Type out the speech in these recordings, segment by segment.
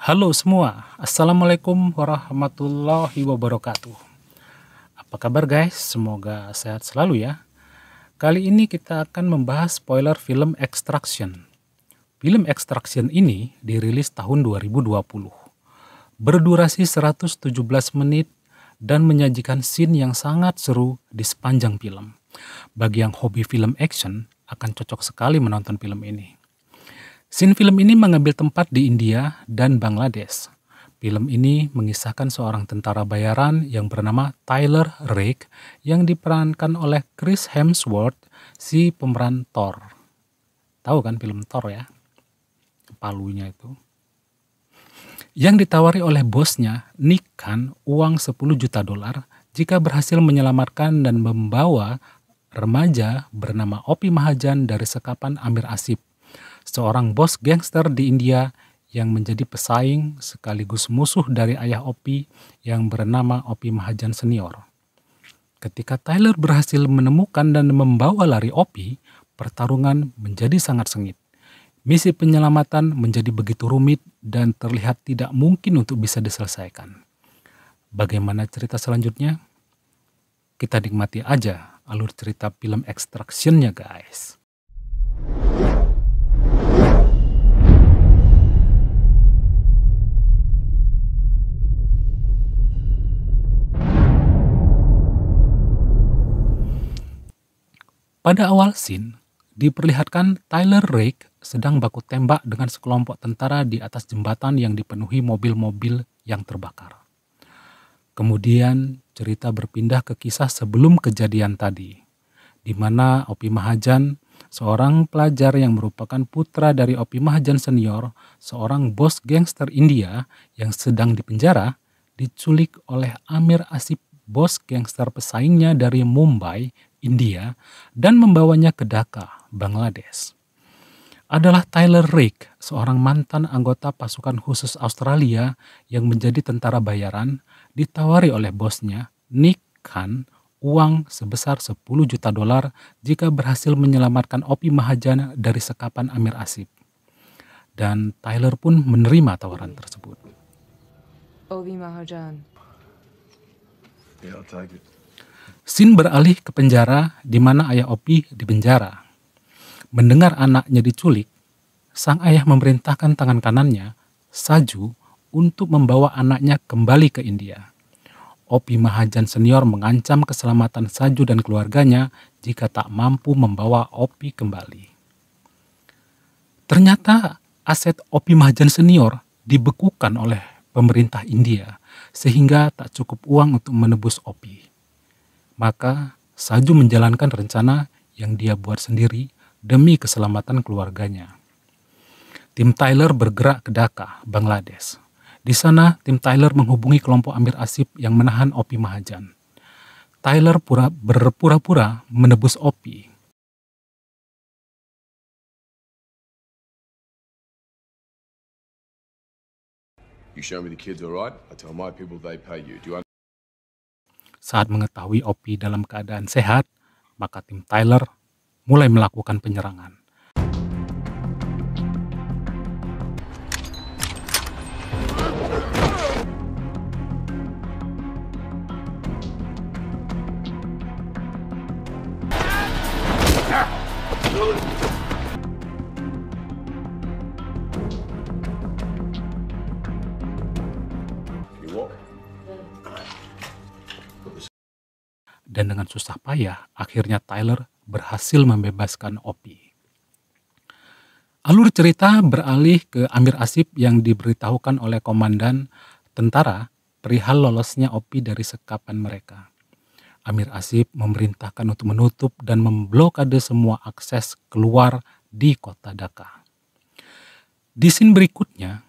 Halo semua, Assalamualaikum warahmatullahi wabarakatuh. Apa kabar guys? Semoga sehat selalu ya. Kali ini kita akan membahas spoiler film Extraction. Film Extraction ini dirilis tahun 2020. Berdurasi 117 menit dan menyajikan scene yang sangat seru di sepanjang film. Bagi yang hobi film action, akan cocok sekali menonton film ini. Scene film ini mengambil tempat di India dan Bangladesh. Film ini mengisahkan seorang tentara bayaran yang bernama Tyler Rake yang diperankan oleh Chris Hemsworth, si pemeran Thor. Tahu kan film Thor ya? Palunya itu. Yang ditawari oleh bosnya, Nick Khan, uang 10 juta dolar jika berhasil menyelamatkan dan membawa remaja bernama Opi Mahajan dari sekapan Amir Asif, seorang bos gangster di India yang menjadi pesaing sekaligus musuh dari ayah Opi yang bernama Opi Mahajan Senior. Ketika Tyler berhasil menemukan dan membawa lari Opi, pertarungan menjadi sangat sengit. Misi penyelamatan menjadi begitu rumit dan terlihat tidak mungkin untuk bisa diselesaikan. Bagaimana cerita selanjutnya? Kita nikmati aja alur cerita film Extraction-nya guys. Pada awal scene, diperlihatkan Tyler Rake sedang baku tembak dengan sekelompok tentara di atas jembatan yang dipenuhi mobil-mobil yang terbakar. Kemudian cerita berpindah ke kisah sebelum kejadian tadi, di mana Opi Mahajan, seorang pelajar yang merupakan putra dari Opi Mahajan Senior, seorang bos gangster India yang sedang dipenjara, diculik oleh Amir Asif, bos gangster pesaingnya dari Mumbai, India, dan membawanya ke Dhaka, Bangladesh. Adalah Tyler Rake, seorang mantan anggota pasukan khusus Australia yang menjadi tentara bayaran, ditawari oleh bosnya, Nick Khan, uang sebesar 10 juta dolar jika berhasil menyelamatkan Opi Mahajan dari sekapan Amir Asif. Dan Tyler pun menerima tawaran tersebut. Opi Mahajan. Yeah, I'll take it. Scene beralih ke penjara di mana ayah Opi dipenjara. Mendengar anaknya diculik, sang ayah memerintahkan tangan kanannya, Saju, untuk membawa anaknya kembali ke India. Opi Mahajan Senior mengancam keselamatan Saju dan keluarganya jika tak mampu membawa Opi kembali. Ternyata aset Opi Mahajan Senior dibekukan oleh pemerintah India sehingga tak cukup uang untuk menebus Opi. Maka Saju menjalankan rencana yang dia buat sendiri demi keselamatan keluarganya. Tim Tyler bergerak ke Dhaka, Bangladesh. Di sana, tim Tyler menghubungi kelompok Amir Asif yang menahan Opi Mahajan. Tyler berpura-pura menebus Opi. You show me the kids, all right? I tell my people they pay you. Do you Saat mengetahui Opi dalam keadaan sehat, maka tim Tyler mulai melakukan penyerangan. You walk? Dan dengan susah payah, akhirnya Tyler berhasil membebaskan Opi. Alur cerita beralih ke Amir Asif yang diberitahukan oleh komandan tentara perihal lolosnya Opi dari sekapan mereka. Amir Asif memerintahkan untuk menutup dan memblokade semua akses keluar di kota Dhaka. Di scene berikutnya,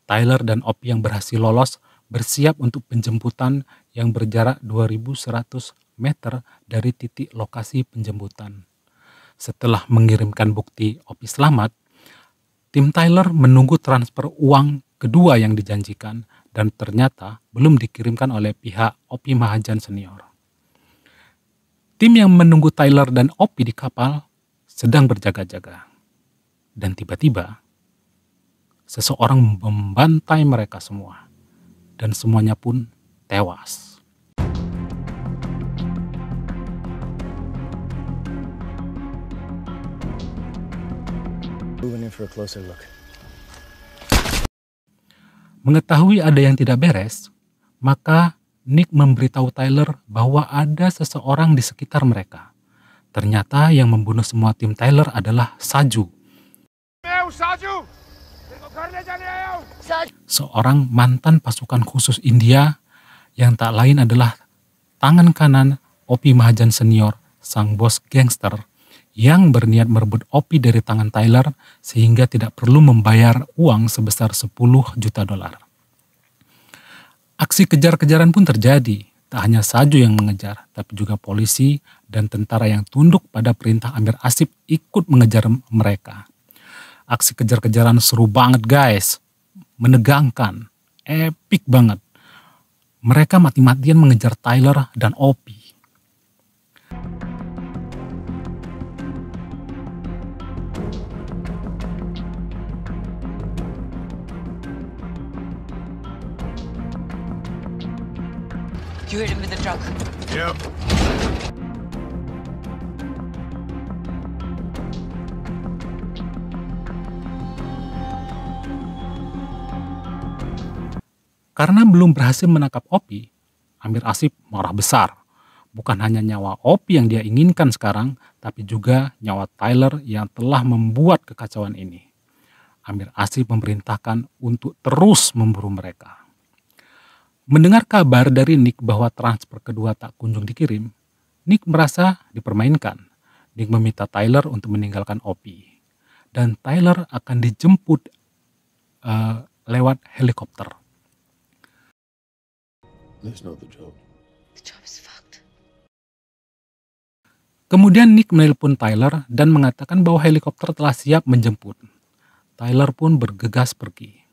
Tyler dan Opi yang berhasil lolos bersiap untuk penjemputan yang berjarak 2100 meter dari titik lokasi penjemputan. Setelah mengirimkan bukti Opi selamat, tim Tyler menunggu transfer uang kedua yang dijanjikan dan ternyata belum dikirimkan oleh pihak Opi Mahajan Senior. Tim yang menunggu Tyler dan Opi di kapal sedang berjaga-jaga. Dan tiba-tiba seseorang membantai mereka semua. Dan semuanya pun tewas. Moving in for a closer look. Mengetahui ada yang tidak beres, maka Nick memberitahu Tyler bahwa ada seseorang di sekitar mereka. Ternyata yang membunuh semua tim Tyler adalah Saju. Seorang mantan pasukan khusus India yang tak lain adalah tangan kanan Opi Mahajan senior, sang bos gangster yang berniat merebut Opi dari tangan Tyler sehingga tidak perlu membayar uang sebesar 10 juta dolar. Aksi kejar-kejaran pun terjadi. Tak hanya Saju yang mengejar, tapi juga polisi dan tentara yang tunduk pada perintah Amir Asif ikut mengejar mereka. Aksi kejar-kejaran seru banget guys, menegangkan, epic banget. Mereka mati-matian mengejar Tyler dan Opi. You hit him with the truck. Yep. Karena belum berhasil menangkap Opi, Amir Asif marah besar. Bukan hanya nyawa Opi yang dia inginkan sekarang, tapi juga nyawa Tyler yang telah membuat kekacauan ini. Amir Asif memerintahkan untuk terus memburu mereka. Mendengar kabar dari Nick bahwa transfer kedua tak kunjung dikirim, Nick merasa dipermainkan. Nick meminta Tyler untuk meninggalkan Opi. Dan Tyler akan dijemput lewat helikopter. That's not the job. The job is fucked. Kemudian Nick menelpon Tyler dan mengatakan bahwa helikopter telah siap menjemput. Tyler pun bergegas pergi.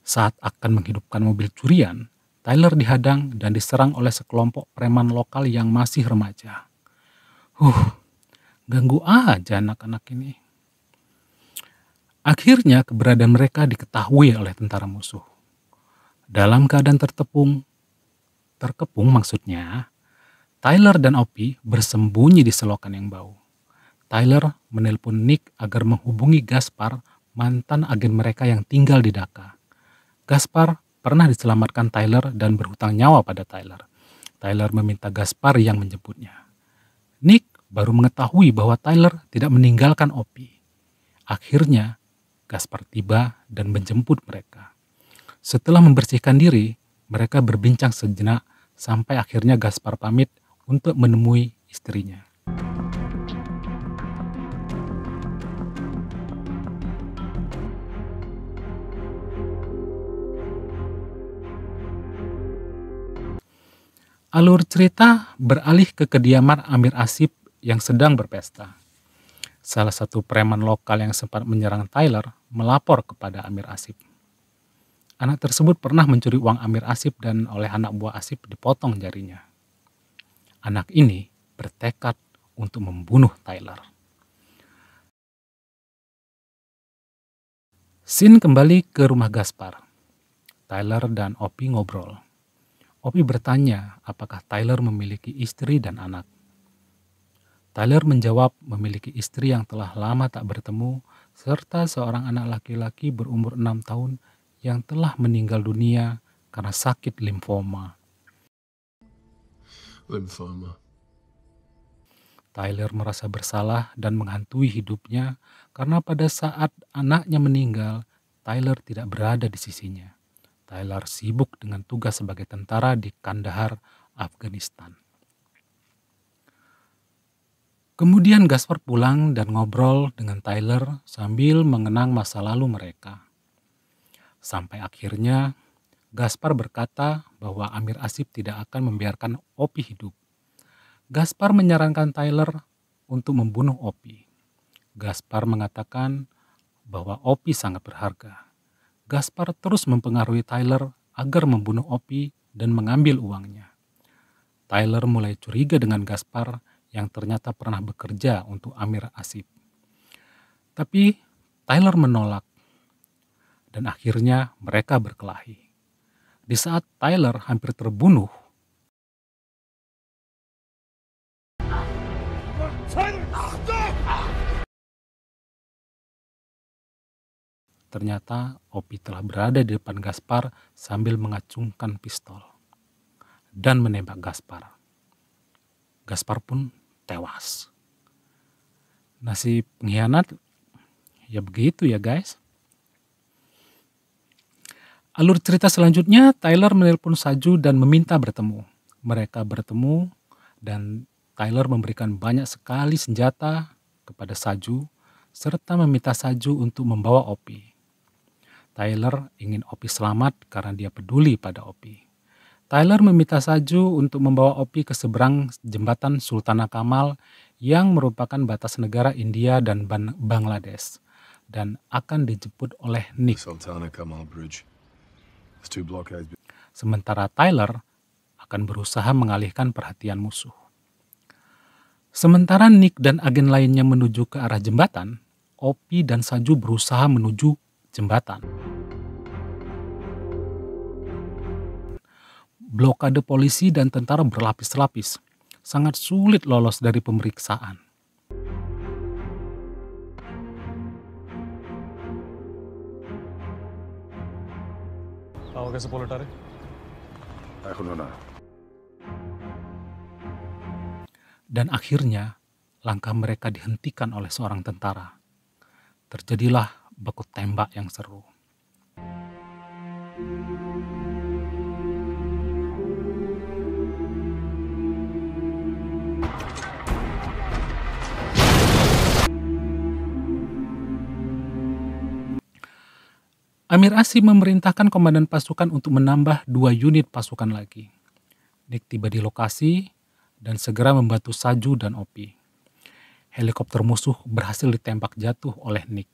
Saat akan menghidupkan mobil curian, Tyler dihadang dan diserang oleh sekelompok preman lokal yang masih remaja. Ganggu aja anak-anak ini. Akhirnya keberadaan mereka diketahui oleh tentara musuh. Dalam keadaan terkepung maksudnya, Tyler dan Opi bersembunyi di selokan yang bau. Tyler menelpon Nick agar menghubungi Gaspar, mantan agen mereka yang tinggal di Dhaka. Gaspar pernah diselamatkan Tyler dan berhutang nyawa pada Tyler. Tyler meminta Gaspar yang menjemputnya. Nick baru mengetahui bahwa Tyler tidak meninggalkan Opi. Akhirnya, Gaspar tiba dan menjemput mereka. Setelah membersihkan diri, mereka berbincang sejenak sampai akhirnya Gaspar pamit untuk menemui istrinya. Alur cerita beralih ke kediaman Amir Asif yang sedang berpesta. Salah satu preman lokal yang sempat menyerang Tyler melapor kepada Amir Asif. Anak tersebut pernah mencuri uang Amir Asif dan oleh anak buah Asif dipotong jarinya. Anak ini bertekad untuk membunuh Tyler. Scene kembali ke rumah Gaspar. Tyler dan Opi ngobrol. Opi bertanya apakah Tyler memiliki istri dan anak. Tyler menjawab memiliki istri yang telah lama tak bertemu serta seorang anak laki-laki berumur 6 tahun yang telah meninggal dunia karena sakit limfoma. Lymphoma. Tyler merasa bersalah dan menghantui hidupnya karena pada saat anaknya meninggal, Tyler tidak berada di sisinya. Tyler sibuk dengan tugas sebagai tentara di Kandahar, Afghanistan. Kemudian Gaspar pulang dan ngobrol dengan Tyler sambil mengenang masa lalu mereka. Sampai akhirnya Gaspar berkata bahwa Amir Asif tidak akan membiarkan Opi hidup. Gaspar menyarankan Tyler untuk membunuh Opi. Gaspar mengatakan bahwa Opi sangat berharga. Gaspar terus mempengaruhi Tyler agar membunuh Opi dan mengambil uangnya. Tyler mulai curiga dengan Gaspar yang ternyata pernah bekerja untuk Amir Asif. Tapi Tyler menolak. dan akhirnya mereka berkelahi. Di saat Tyler hampir terbunuh, ternyata Opie telah berada di depan Gaspar sambil mengacungkan pistol dan menembak Gaspar. Gaspar pun tewas. Nasib pengkhianat ya begitu ya guys. Alur cerita selanjutnya, Tyler menelpon Saju dan meminta bertemu. Mereka bertemu dan Tyler memberikan banyak sekali senjata kepada Saju serta meminta Saju untuk membawa Opie. Tyler ingin Opie selamat karena dia peduli pada Opie. Tyler meminta Saju untuk membawa Opie ke seberang jembatan Sultana Kamal yang merupakan batas negara India dan Bangladesh dan akan dijemput oleh Nick. Sultana Kamal Bridge. There's 2 blockades. Sementara Tyler akan berusaha mengalihkan perhatian musuh. Sementara Nick dan agen lainnya menuju ke arah jembatan, Opie dan Saju berusaha menuju jembatan. Blokade polisi dan tentara berlapis-lapis, sangat sulit lolos dari pemeriksaan. Dan akhirnya, langkah mereka dihentikan oleh seorang tentara. Terjadilah baku tembak yang seru. Amir Asim memerintahkan komandan pasukan untuk menambah 2 unit pasukan lagi. Nick tiba di lokasi dan segera membantu Saju dan Opie. Helikopter musuh berhasil ditembak jatuh oleh Nick.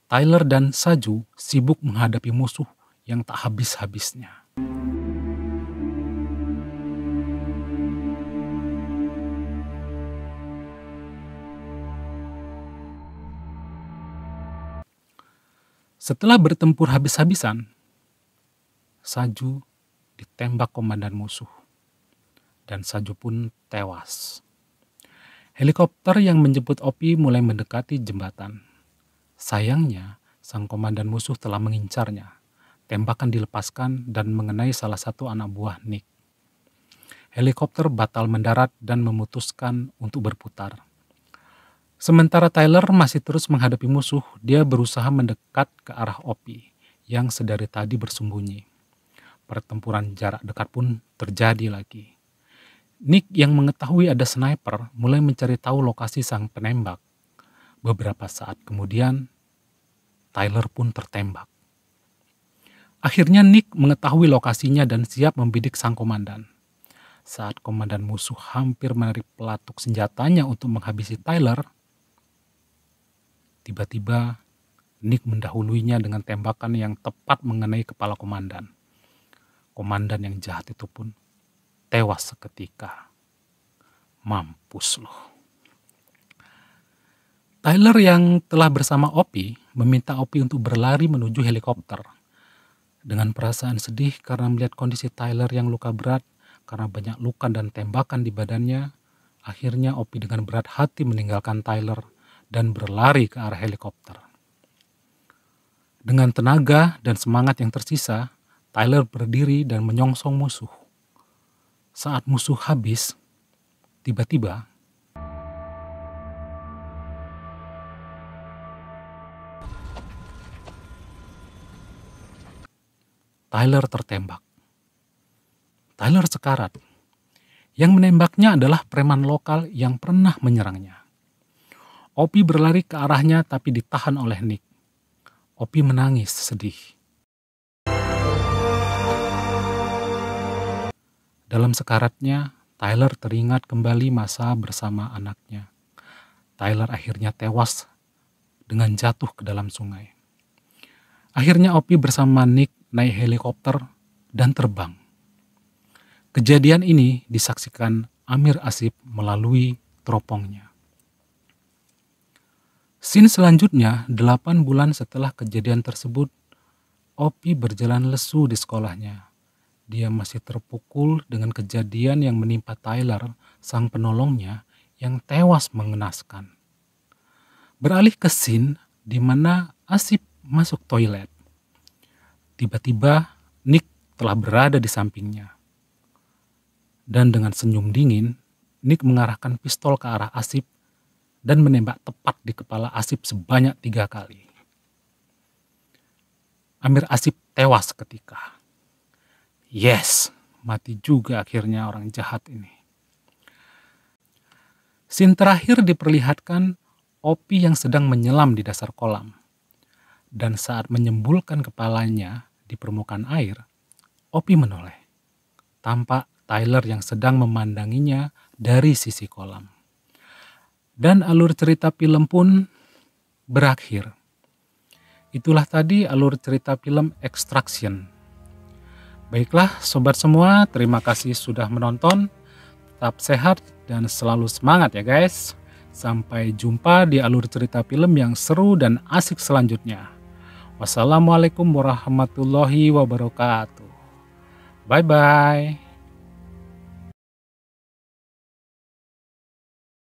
Tyler dan Saju sibuk menghadapi musuh yang tak habis-habisnya. Setelah bertempur habis-habisan, Saju ditembak komandan musuh dan Saju pun tewas. Helikopter yang menjemput Opie mulai mendekati jembatan. Sayangnya, sang komandan musuh telah mengincarnya. Tembakan dilepaskan dan mengenai salah satu anak buah Nick. Helikopter batal mendarat dan memutuskan untuk berputar. Sementara Tyler masih terus menghadapi musuh, dia berusaha mendekat ke arah Opie yang sedari tadi bersembunyi. Pertempuran jarak dekat pun terjadi lagi. Nick yang mengetahui ada sniper mulai mencari tahu lokasi sang penembak. Beberapa saat kemudian, Tyler pun tertembak. Akhirnya Nick mengetahui lokasinya dan siap membidik sang komandan. Saat komandan musuh hampir menarik pelatuk senjatanya untuk menghabisi Tyler, tiba-tiba Nick mendahuluinya dengan tembakan yang tepat mengenai kepala komandan. Komandan yang jahat itu pun tewas seketika. Mampus loh. Tyler yang telah bersama Opie meminta Opie untuk berlari menuju helikopter. Dengan perasaan sedih karena melihat kondisi Tyler yang luka berat karena banyak luka dan tembakan di badannya, akhirnya Opie dengan berat hati meninggalkan Tyler dan berlari ke arah helikopter. Dengan tenaga dan semangat yang tersisa, Tyler berdiri dan menyongsong musuh. Saat musuh habis, tiba-tiba Tyler tertembak. Tyler sekarat. Yang menembaknya adalah preman lokal yang pernah menyerangnya. Opie berlari ke arahnya tapi ditahan oleh Nick. Opie menangis sedih. Dalam sekaratnya, Tyler teringat kembali masa bersama anaknya. Tyler akhirnya tewas dengan jatuh ke dalam sungai. Akhirnya Opie bersama Nick naik helikopter dan terbang. Kejadian ini disaksikan Amir Asim melalui teropongnya. Scene selanjutnya, 8 bulan setelah kejadian tersebut, Opi berjalan lesu di sekolahnya. Dia masih terpukul dengan kejadian yang menimpa Tyler, sang penolongnya, yang tewas mengenaskan. Beralih ke scene di mana Asif masuk toilet. Tiba-tiba Nick telah berada di sampingnya. Dan dengan senyum dingin, Nick mengarahkan pistol ke arah Asif dan menembak tepat di kepala Asif sebanyak 3 kali. Amir Asif tewas seketika. Yes, mati juga akhirnya orang jahat ini. Scene terakhir diperlihatkan Opi yang sedang menyelam di dasar kolam. Dan saat menyembulkan kepalanya di permukaan air, Opi menoleh. Tampak Tyler yang sedang memandanginya dari sisi kolam. Dan alur cerita film pun berakhir. Itulah tadi alur cerita film Extraction. Baiklah sobat semua, terima kasih sudah menonton. Tetap sehat dan selalu semangat ya guys. Sampai jumpa di alur cerita film yang seru dan asik selanjutnya. Wassalamualaikum warahmatullahi wabarakatuh. Bye-bye.